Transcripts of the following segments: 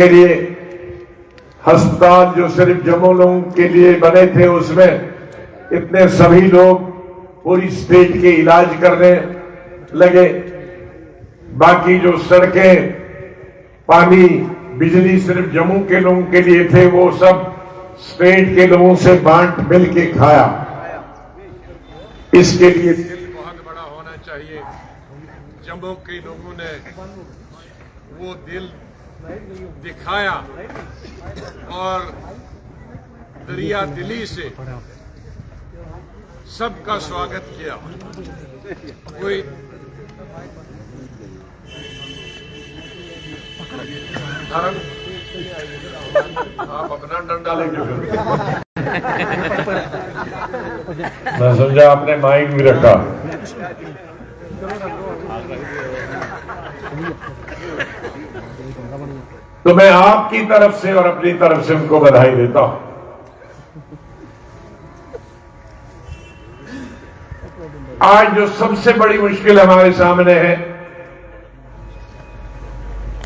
के लिए अस्पताल जो सिर्फ जम्मू लोगों के लिए बने थे, उसमें इतने सभी लोग पूरी स्टेट के इलाज करने लगे। बाकी जो सड़कें, पानी, बिजली सिर्फ जम्मू के लोगों के लिए थे, वो सब स्टेट के लोगों से बांट मिल के खाया। इसके लिए दिल बहुत बड़ा होना चाहिए। जम्मू के लोगों ने वो दिल दिखाया और दरिया दिली से सबका स्वागत किया। कोई आप अपना डंडा लेके मैं समझा आपने माइक भी रखा। तो मैं आपकी तरफ से और अपनी तरफ से उनको बधाई देता हूं। आज जो सबसे बड़ी मुश्किल हमारे सामने है,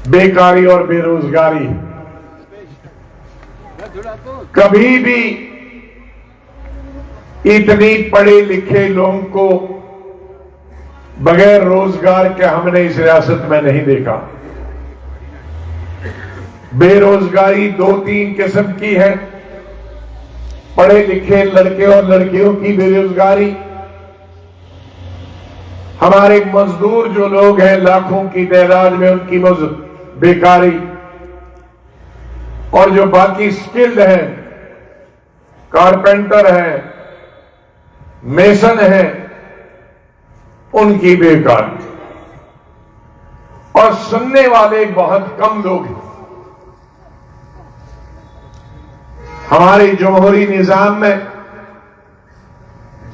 बेकारी और बेरोजगारी। कभी भी इतनी पढ़े लिखे लोगों को बगैर रोजगार के हमने इस रियासत में नहीं देखा। बेरोजगारी दो तीन किस्म की है। पढ़े लिखे लड़के और लड़कियों की बेरोजगारी, हमारे मजदूर जो लोग हैं लाखों की तादाद में, उनकी बेकारी, और जो बाकी स्किल्ड हैं, कारपेंटर हैं, मेसन हैं, उनकी बेकारी। और सुनने वाले बहुत कम लोग हैं। हमारे जमहूरी निजाम में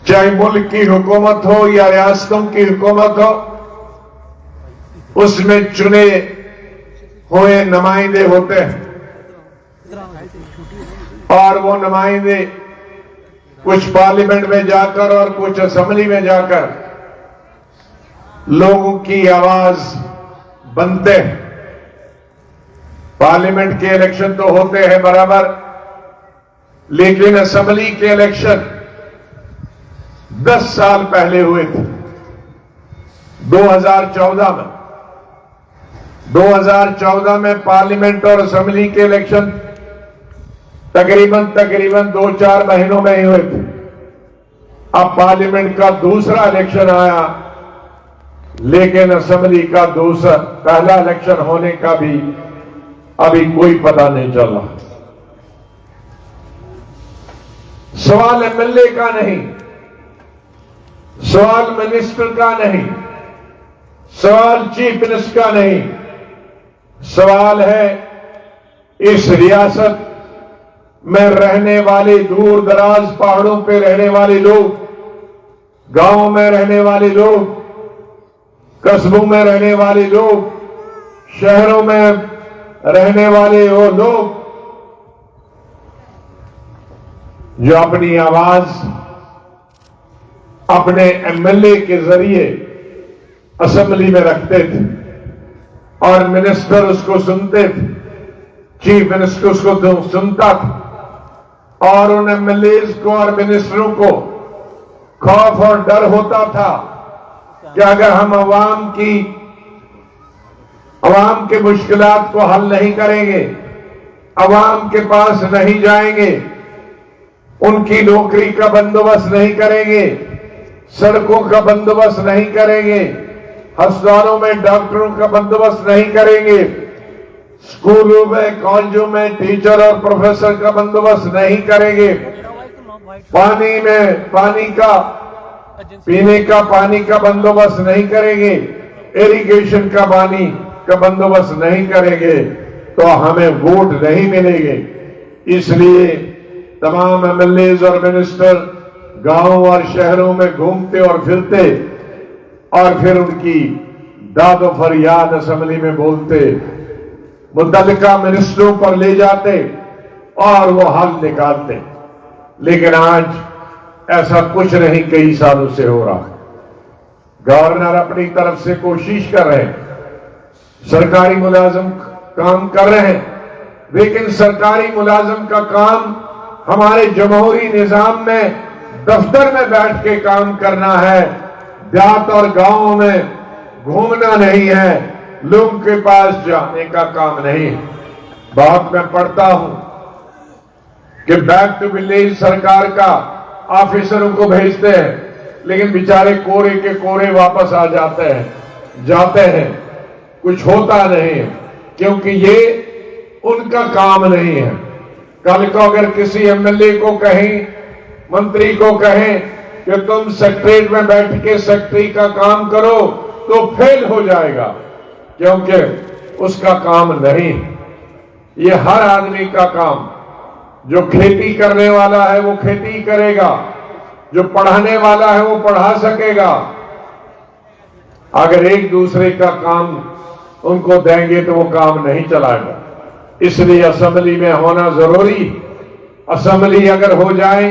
चाहे मुल्क की हुकूमत हो या रियासतों की हुकूमत हो, उसमें चुने हुए नुमाइंदे होते हैं और वो नुमाइंदे कुछ पार्लियामेंट में जाकर और कुछ असेंबली में जाकर लोगों की आवाज बनते हैं। पार्लियामेंट के इलेक्शन तो होते हैं बराबर, लेकिन असेंबली के इलेक्शन 10 साल पहले हुए थे। 2014 में पार्लियामेंट और असेंबली के इलेक्शन तकरीबन 2-4 महीनों में ही हुए थे। अब पार्लियामेंट का दूसरा इलेक्शन आया, लेकिन असेंबली का पहला इलेक्शन होने का भी अभी कोई पता नहीं चल रहा। सवाल एमएलए का नहीं, सवाल मिनिस्टर का नहीं, सवाल चीफ मिनिस्टर का नहीं, सवाल है इस रियासत में रहने वाले, दूर दराज पहाड़ों पे रहने वाले लोग, गांवों में रहने वाले लोग, कस्बों में रहने वाले लोग, शहरों में रहने वाले वो लोग जो अपनी आवाज अपने एमएलए के जरिए असेंबली में रखते थे और मिनिस्टर उसको सुनते थे, चीफ मिनिस्टर उसको सुनता था, और उन एमएलए को और मिनिस्टरों को खौफ और डर होता था कि अगर हम अवाम के मुश्किलात को हल नहीं करेंगे, अवाम के पास नहीं जाएंगे, उनकी नौकरी का बंदोबस्त नहीं करेंगे, सड़कों का बंदोबस्त नहीं करेंगे, अस्पतालों में डॉक्टरों का बंदोबस्त नहीं करेंगे, स्कूलों में कॉलेजों में टीचर और प्रोफेसर का बंदोबस्त नहीं करेंगे, पीने का पानी का बंदोबस्त नहीं करेंगे, इरिगेशन का पानी का बंदोबस्त नहीं करेंगे, तो हमें वोट नहीं मिलेंगे। इसलिए तमाम एमएलए और मिनिस्टर गांवों और शहरों में घूमते और फिरते और फिर उनकी दादो फरियाद असेंबली में बोलते, मुतल्लिका मिनिस्टरों पर ले जाते और वो हल निकालते। लेकिन आज ऐसा कुछ नहीं कई सालों से हो रहा। गवर्नर अपनी तरफ से कोशिश कर रहे हैं, सरकारी मुलाजिम काम कर रहे हैं, लेकिन सरकारी मुलाजिम का काम हमारे जमहूरी निजाम में दफ्तर में बैठ के काम करना है, देहात और गांवों में घूमना नहीं है, लोगों के पास जाने का काम नहीं। बहुत मैं पढ़ता हूं कि बैक टू विलेज सरकार का ऑफिसरों को भेजते हैं, लेकिन बेचारे कोरे के कोरे वापस आ जाते हैं, कुछ होता नहीं है, क्योंकि ये उनका काम नहीं है। कल को अगर किसी एमएलए को कहें, मंत्री को कहें कि तुम सेक्रेटरीट में बैठ के सेक्रेटरी का काम करो, तो फेल हो जाएगा, क्योंकि उसका काम नहीं। ये हर आदमी का काम, जो खेती करने वाला है वो खेती करेगा, जो पढ़ाने वाला है वो पढ़ा सकेगा। अगर एक दूसरे का काम उनको देंगे तो वो काम नहीं चलाएगा। इसलिए असेंबली में होना जरूरी। असेंबली अगर हो जाए,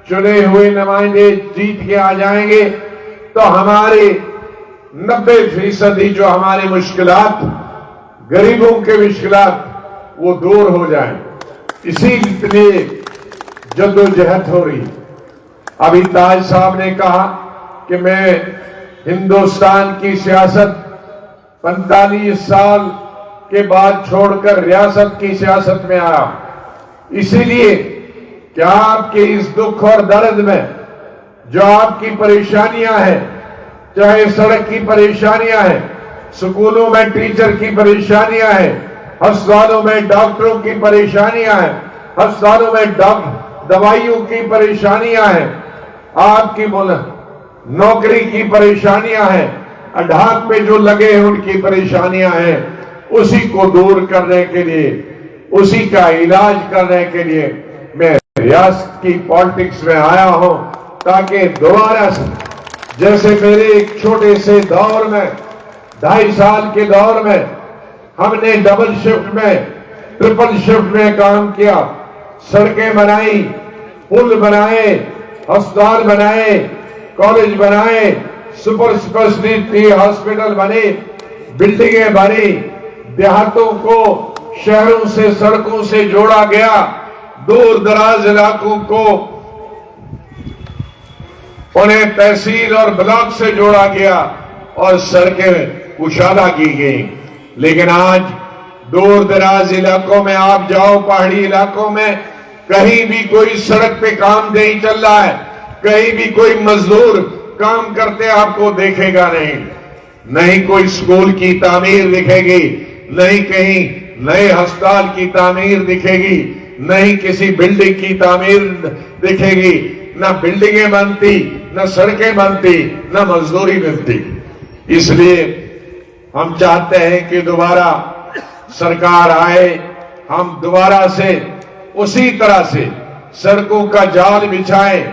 चुने हुए नुमाइंदे जीत के आ जाएंगे, तो हमारे 90% जो हमारे मुश्किलात, गरीबों के मुश्किलात, वो दूर हो जाएं। इसीलिए जद्दोजहद हो रही। अभी ताज साहब ने कहा कि मैं हिंदुस्तान की सियासत 45 साल के बाद छोड़कर रियासत की सियासत में आया। इसीलिए क्या आपके इस दुख और दर्द में जो आपकी परेशानियां हैं, चाहे सड़क की परेशानियां हैं, स्कूलों में टीचर की परेशानियां हैं, अस्पतालों में डॉक्टरों की परेशानियां हैं, अस्पतालों में दवाइयों की परेशानियां हैं, आपकी नौकरी की परेशानियां हैं, अढ़ाक पे जो लगे हैं उनकी परेशानियां हैं, उसी को दूर करने के लिए, उसी का इलाज करने के लिए मैं रियासत की पॉलिटिक्स में आया हूं, ताकि दोबारा से जैसे मेरे एक छोटे से दौर में, 2.5 साल के दौर में हमने डबल शिफ्ट में, ट्रिपल शिफ्ट में काम किया, सड़कें बनाई, पुल बनाए, अस्पताल बनाए, कॉलेज बनाए, सुपर स्पेशलिटी हॉस्पिटल बने, बिल्डिंगें बनी, देहातों को शहरों से, सड़कों से जोड़ा गया, दूर दराज इलाकों को उन्हें तहसील और ब्लॉक से जोड़ा गया और सड़कें कुशादा की गई। लेकिन आज दूर दराज इलाकों में आप जाओ, पहाड़ी इलाकों में, कहीं भी कोई सड़क पे काम नहीं चल रहा है, कहीं भी कोई मजदूर काम करते आपको देखेगा नहीं कोई स्कूल की तामीर दिखेगी, नहीं कहीं नए अस्पताल की तामीर दिखेगी, नहीं किसी बिल्डिंग की तामीर दिखेगी, ना बिल्डिंगें बनती, ना सड़कें बनती, ना मजदूरी मिलती। इसलिए हम चाहते हैं कि दोबारा सरकार आए, हम दोबारा से उसी तरह से सड़कों का जाल बिछाएं।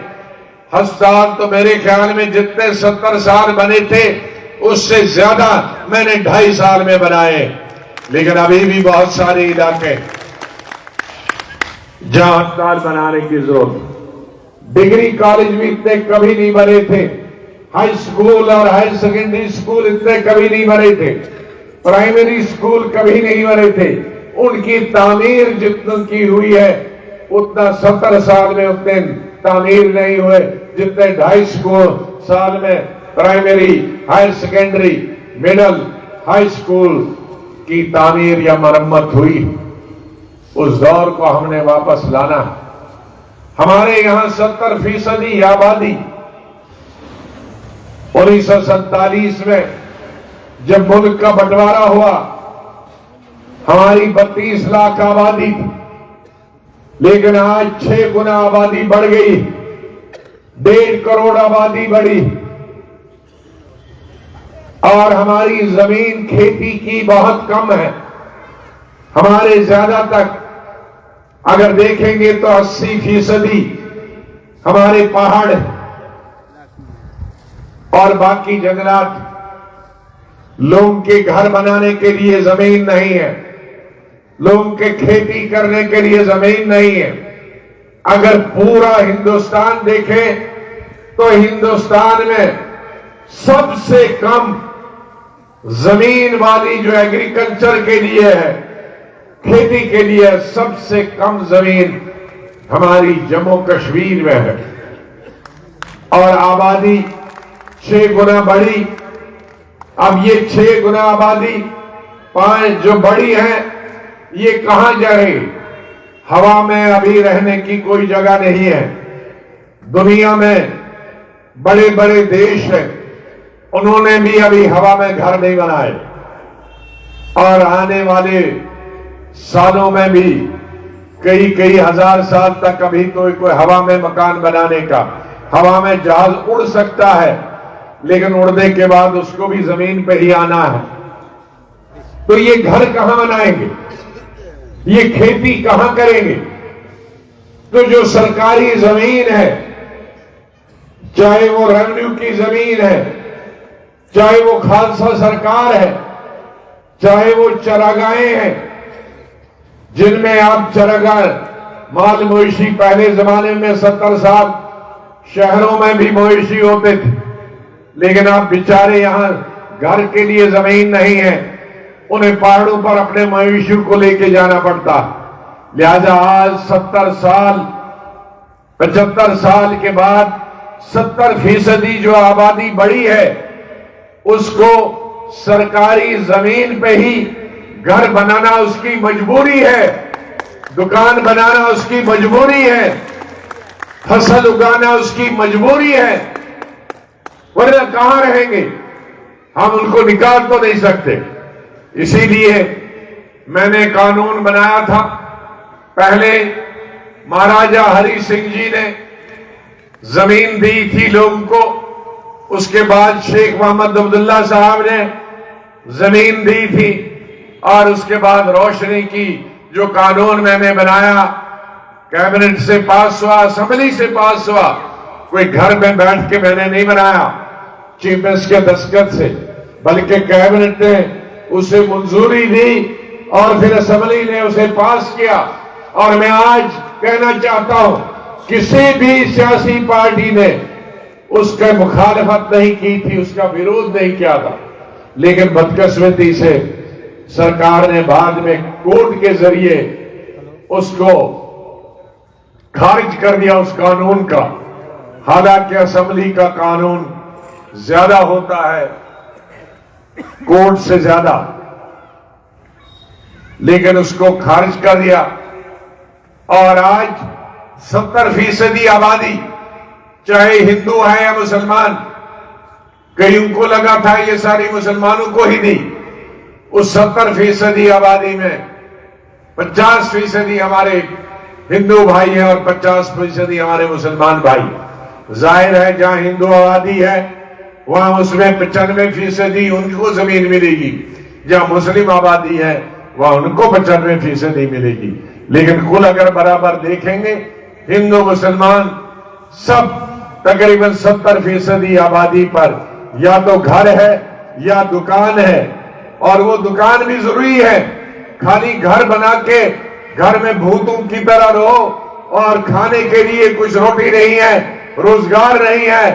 अस्पताल तो मेरे ख्याल में जितने 70 साल बने थे, उससे ज्यादा मैंने 2.5 साल में बनाए। लेकिन अभी भी बहुत सारे इलाके जहां अस्पताल बनाने की जरूरत। डिग्री कॉलेज भी इतने कभी नहीं बने थे, हाई स्कूल और हायर सेकेंडरी स्कूल इतने कभी नहीं बने थे, प्राइमरी स्कूल कभी नहीं बने थे। उनकी तामीर जितनी की हुई है, उतना 70 साल में उतने तामीर नहीं हुए जितने 2.5 साल में primary, higher secondary, middle, high school की तामीर या मरम्मत हुई। उस दौर को हमने वापस लाना। हमारे यहां 70% आबादी 1947 में जब मुल्क का बंटवारा हुआ, हमारी 32 लाख आबादी थी, लेकिन आज 6 गुना आबादी बढ़ गई, 1.5 करोड़ आबादी बढ़ी, और हमारी जमीन खेती की बहुत कम है। हमारे ज्यादातर अगर देखेंगे तो 80% हमारे पहाड़ और बाकी जंगलात, लोगों के घर बनाने के लिए जमीन नहीं है, लोगों के खेती करने के लिए जमीन नहीं है। अगर पूरा हिंदुस्तान देखें तो हिंदुस्तान में सबसे कम जमीन वाली जो एग्रीकल्चर के लिए है खेती के लिए सबसे कम जमीन हमारी जम्मू कश्मीर में है और आबादी 6 गुना बढ़ी। अब ये 6 गुना आबादी 5 जो बड़ी है, ये कहां जाएगी? हवा में अभी रहने की कोई जगह नहीं है। दुनिया में बड़े बड़े देश हैं, उन्होंने भी अभी हवा में घर नहीं बनाए और आने वाले सालों में भी कई कई हजार साल तक अभी तो कोई हवा में मकान बनाने का, हवा में जहाज उड़ सकता है लेकिन उड़ने के बाद उसको भी जमीन पे ही आना है। तो ये घर कहां बनाएंगे? ये खेती कहां करेंगे? तो जो सरकारी जमीन है, चाहे वो रेवेन्यू की जमीन है, चाहे वो खालसा सरकार है, चाहे वो चरागाहें हैं, जिनमें आप चरागाह माल मवेशी पहले जमाने में 70 साल शहरों में भी मवेशी होते थे, लेकिन आप बेचारे यहां घर के लिए जमीन नहीं है, उन्हें पहाड़ों पर अपने मवेशियों को लेके जाना पड़ता। लिहाजा आज 70 साल 75 साल के बाद 70% जो आबादी बढ़ी है, उसको सरकारी जमीन पे ही घर बनाना उसकी मजबूरी है, दुकान बनाना उसकी मजबूरी है, फसल उगाना उसकी मजबूरी है, वरना कहां रहेंगे? हम उनको निकाल तो नहीं सकते। इसीलिए मैंने कानून बनाया था। पहले महाराजा हरि सिंह जी ने जमीन दी थी लोगों को, उसके बाद शेख मोहम्मद अब्दुल्ला साहब ने जमीन दी थी और उसके बाद रोशनी की जो कानून मैंने बनाया, कैबिनेट से पास हुआ, असेंबली से पास हुआ, कोई घर में बैठ के मैंने नहीं बनाया चीफ मिनिस्टर के दस्तखत से, बल्कि कैबिनेट ने उसे मंजूरी दी और फिर असेंबली ने उसे पास किया। और मैं आज कहना चाहता हूं, किसी भी सियासी पार्टी ने उसका मुखालफत नहीं की थी, उसका विरोध नहीं किया था, लेकिन बदकिस्मती से सरकार ने बाद में कोर्ट के जरिए उसको खारिज कर दिया उस कानून का। हालांकि असेंबली का कानून ज्यादा होता है कोर्ट से ज्यादा, लेकिन उसको खारिज कर दिया और आज 70% आबादी, चाहे हिंदू है या मुसलमान, कईयों को लगा था ये सारी मुसलमानों को ही नहीं, उस 70% आबादी में 50% हमारे हिंदू भाई हैं और 50% हमारे मुसलमान भाई। जाहिर है जहां हिंदू आबादी है वहां उसमें 95% उनको जमीन मिलेगी, जहां मुस्लिम आबादी है वहां उनको 95% मिलेगी। लेकिन कुल अगर बराबर देखेंगे, हिंदू मुसलमान सब तकरीबन 70% आबादी पर या तो घर है या दुकान है, और वो दुकान भी जरूरी है। खाली घर बना के घर में भूतों की तरह रहो और खाने के लिए कुछ रोटी नहीं है, रोजगार नहीं है,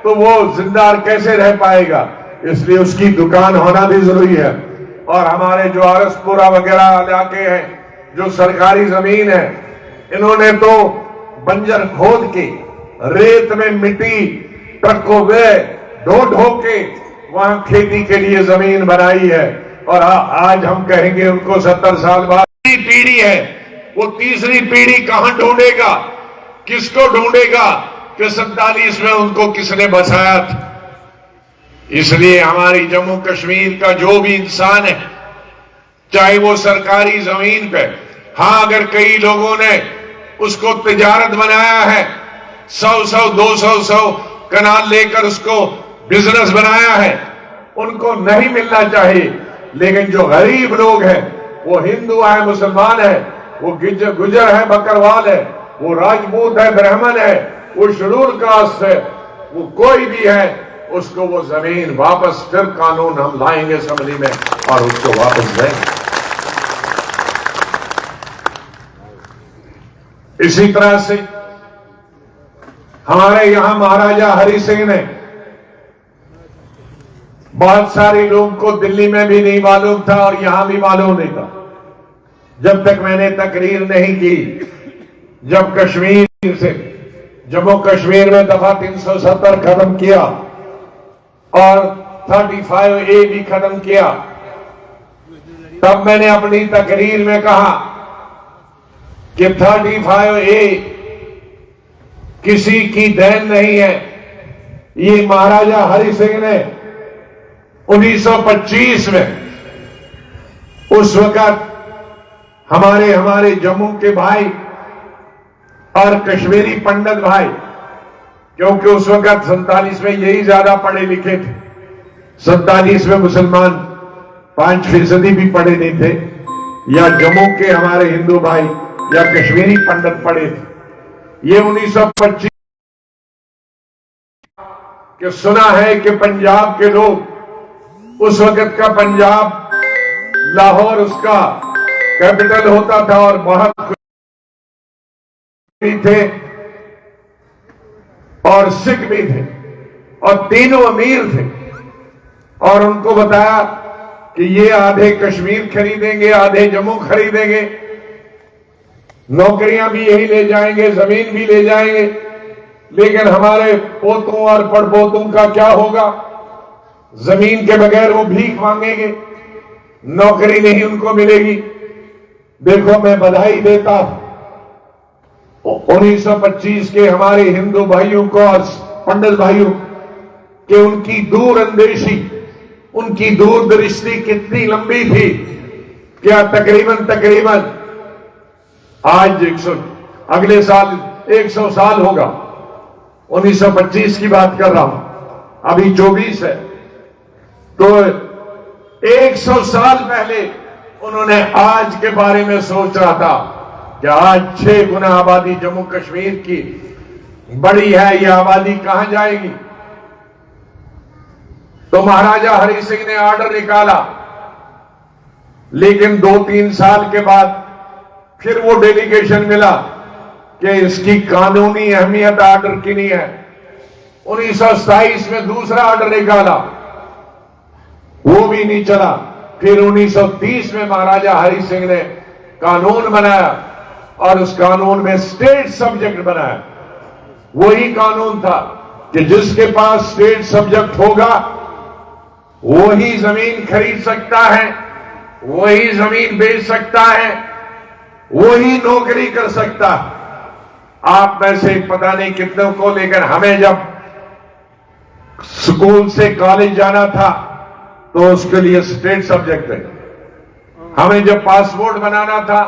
तो वो जिंदार कैसे रह पाएगा? इसलिए उसकी दुकान होना भी जरूरी है। और हमारे जो आरसपुरा वगैरह इलाके हैं, जो सरकारी जमीन है, इन्होंने तो बंजर खोद के रेत में मिट्टी ट्रकों में ढो ढो के वहां खेती के लिए जमीन बनाई है। और आज हम कहेंगे उनको 70 साल बाद पीढ़ी है, वो तीसरी पीढ़ी कहां ढूंढेगा? किसको ढूंढेगा कि 47 में उनको किसने बसाया था? इसलिए हमारी जम्मू कश्मीर का जो भी इंसान है, चाहे वो सरकारी जमीन पे, हां अगर कई लोगों ने उसको तिजारत बनाया है, 100 200 कनाल लेकर उसको बिजनेस बनाया है, उनको नहीं मिलना चाहिए। लेकिन जो गरीब लोग हैं, वो हिंदू है, मुसलमान है, वो गुजर है, बकरवाल है, वो राजपूत है, ब्राह्मण है, वो शेड्यूल कास्ट है, वो कोई भी है, उसको वो जमीन वापस, फिर कानून हम लाएंगे असेंबली में और उसको वापस देंगे। इसी तरह से हमारे यहां महाराजा हरि सिंह ने, बहुत सारे लोगों को दिल्ली में भी नहीं मालूम था और यहां भी मालूम नहीं था, जब तक मैंने तकरीर नहीं की, जब कश्मीर से जम्मू कश्मीर में दफा 370 खत्म किया और 35A भी खत्म किया, तब मैंने अपनी तकरीर में कहा कि 35A किसी की देन नहीं है। ये महाराजा हरि सिंह ने 1925 में, उस वक्त हमारे जम्मू के भाई और कश्मीरी पंडित भाई, क्योंकि उस वक्त 47 में यही ज्यादा पढ़े लिखे थे, 47 में मुसलमान 5% भी पढ़े नहीं थे, या जम्मू के हमारे हिंदू भाई या कश्मीरी पंडित पढ़े थे। ये 1925 के सुना है कि पंजाब के लोग, उस वक्त का पंजाब लाहौर उसका कैपिटल होता था और बहुत भी थे और सिख भी थे और तीनों अमीर थे, और उनको बताया कि ये आधे कश्मीर खरीदेंगे, आधे जम्मू खरीदेंगे, नौकरियां भी यही ले जाएंगे, जमीन भी ले जाएंगे, लेकिन हमारे पोतों और पड़पोतों का क्या होगा? जमीन के बगैर वो भीख मांगेंगे, नौकरी नहीं उनको मिलेगी। देखो, मैं बधाई देता 1925 के हमारे हिंदू भाइयों को और पंडित भाइयों कि उनकी दूरअंदेशी, उनकी दूरदृष्टि कितनी लंबी थी। क्या तकरीबन आज अगले साल 100 साल होगा, 1925 की बात कर रहा हूं, अभी 24 है, तो 100 साल पहले उन्होंने आज के बारे में सोच रहा था कि आज 6 गुना आबादी जम्मू कश्मीर की बड़ी है, यह आबादी कहां जाएगी? तो महाराजा हरि सिंह ने ऑर्डर निकाला, लेकिन 2-3 साल के बाद फिर वो डेलीगेशन मिला कि इसकी कानूनी अहमियत ऑर्डर की नहीं है। 1927 में दूसरा ऑर्डर निकाला, वो भी नहीं चला। फिर 1930 में महाराजा हरि सिंह ने कानून बनाया और उस कानून में स्टेट सब्जेक्ट बनाया। वही कानून था कि जिसके पास स्टेट सब्जेक्ट होगा वही जमीन खरीद सकता है, वही जमीन बेच सकता है, वही नौकरी कर सकता है। आप में से पता नहीं कितनों को, लेकिन हमें जब स्कूल से कॉलेज जाना था तो उसके लिए स्टेट सब्जेक्ट है। हमें जब पासपोर्ट बनाना था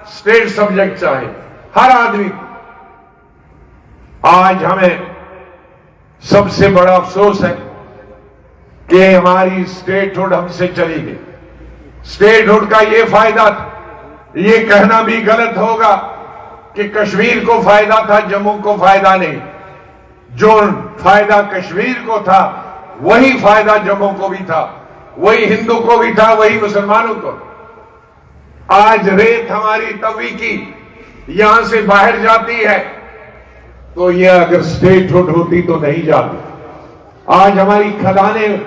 स्टेट सब्जेक्ट चाहिए हर आदमी। आज हमें सबसे बड़ा अफसोस है कि हमारी स्टेटहुड हमसे चली गई। स्टेटहुड का ये फायदा था, ये कहना भी गलत होगा कि कश्मीर को फायदा था, जम्मू को फायदा नहीं। जो फायदा कश्मीर को था वही फायदा जम्मू को भी था, वही हिंदू को भी था, वही मुसलमानों को। आज रेत हमारी तवी की यहां से बाहर जाती है, तो यह अगर स्टेटहुड होती तो नहीं जाती। आज हमारी खदानें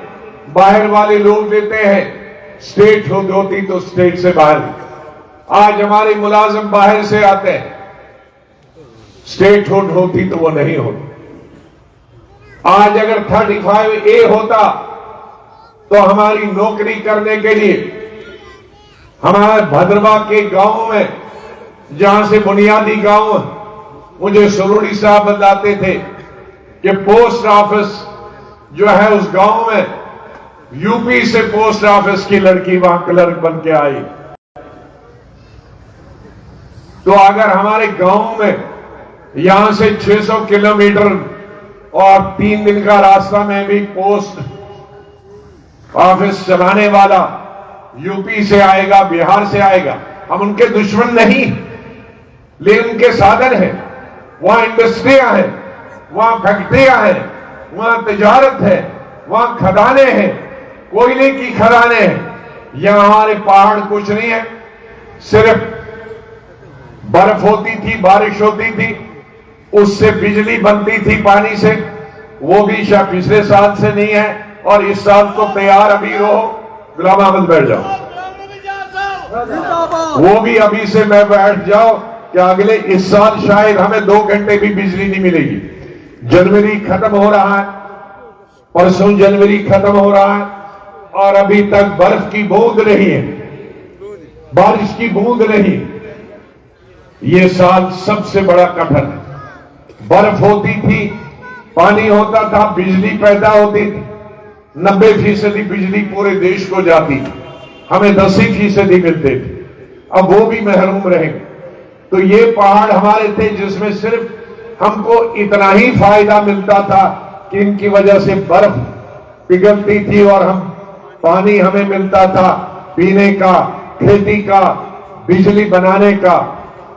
बाहर वाले लोग देते हैं, स्टेटहुड होती तो स्टेट से बाहर। आज हमारे मुलाजिम बाहर से आते हैं, स्टेटहुड होती तो वो नहीं होती। आज अगर 35A होता तो हमारी नौकरी करने के लिए हमारे भद्रवा के गांव में, जहां से बुनियादी गांव, मुझे सुरुड़ी साहब बताते थे कि पोस्ट ऑफिस जो है उस गांव में, यूपी से पोस्ट ऑफिस की लड़की वहां क्लर्क बन के आई। तो अगर हमारे गांव में यहां से 600 किलोमीटर और 3 दिन का रास्ता में भी पोस्ट ऑफिस चलाने वाला यूपी से आएगा, बिहार से आएगा, हम उनके दुश्मन नहीं, लेकिन उनके साधन हैं। वहां इंडस्ट्रियां हैं, वहां फैक्ट्रियां हैं, वहां तिजारत है, वहां खदानें हैं, कोयले की खदानें हैं। यहां हमारे पहाड़ कुछ नहीं है, सिर्फ बर्फ होती थी, बारिश होती थी, उससे बिजली बनती थी पानी से, वो भी शायद पिछले साल से नहीं है। और इस साल तो तैयार अभी रहो। गुलाम अहमद बैठ जाओ। वो भी अभी से मैं बैठ जाओ कि अगले इस साल शायद हमें 2 घंटे भी बिजली नहीं मिलेगी। जनवरी खत्म हो रहा है, परसों जनवरी खत्म हो रहा है और अभी तक बर्फ की बूंद नहीं है, बारिश की बूंद नहीं। ये साल सबसे बड़ा कठिन है। बर्फ होती थी, पानी होता था, बिजली पैदा होती थी, 90% बिजली पूरे देश को जाती थी, हमें 10% मिलते थे, अब वो भी महरूम रहेंगे। तो ये पहाड़ हमारे थे जिसमें सिर्फ हमको इतना ही फायदा मिलता था कि इनकी वजह से बर्फ पिघलती थी और हम पानी हमें मिलता था पीने का, खेती का, बिजली बनाने का।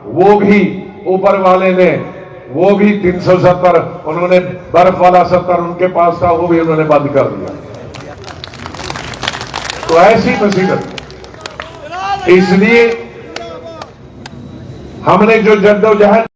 वो भी ऊपर वाले ने, वो भी 370 उन्होंने बर्फ वाला 70 उनके पास था, वो भी उन्होंने बंद कर दिया। तो ऐसी मुसीबत, इसलिए हमने जो जद्दोजहद